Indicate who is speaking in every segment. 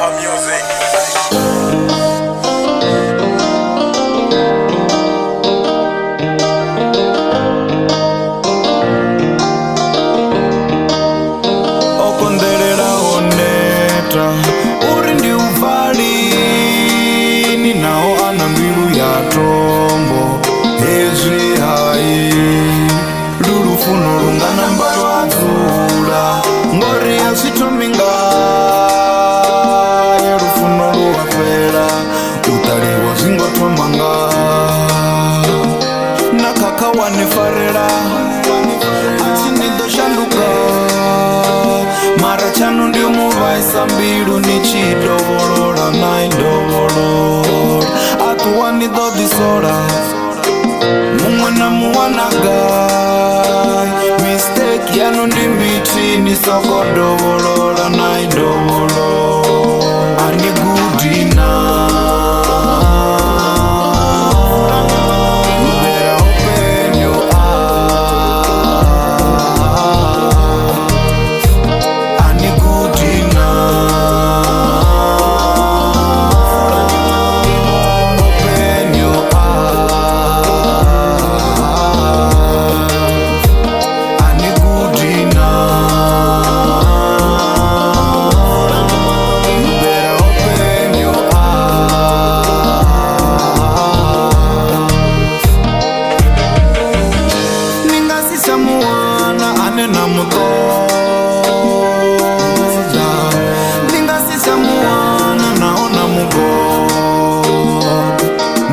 Speaker 1: O kondelela oneta uri ndi uvhalini, naho ana mbilu ya tombo hezwi hai Lufuno lunganamba lwa dzula Ngori azwi thomi ngae Lufuno luwa fhela taliwa azwingo thoma na khakha wani farela Atshi ndo shanduka mara tshanu ndi vhaisa mbilu ni tshi dovholola na dovholola Atuwa ni ḓo ḓisola muṅwe na muṅwe na gai mistake yanu ndi mbithini soko dovholola na dovholola ani gudina na mutoza ndingasisa muwana naona mugoda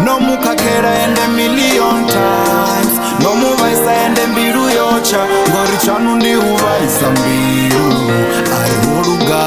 Speaker 1: no mukhakhela ende million times no muvhaisa ende mbilu yotsha Ngori tshanu ndi uvhaisa mbilu ai holuga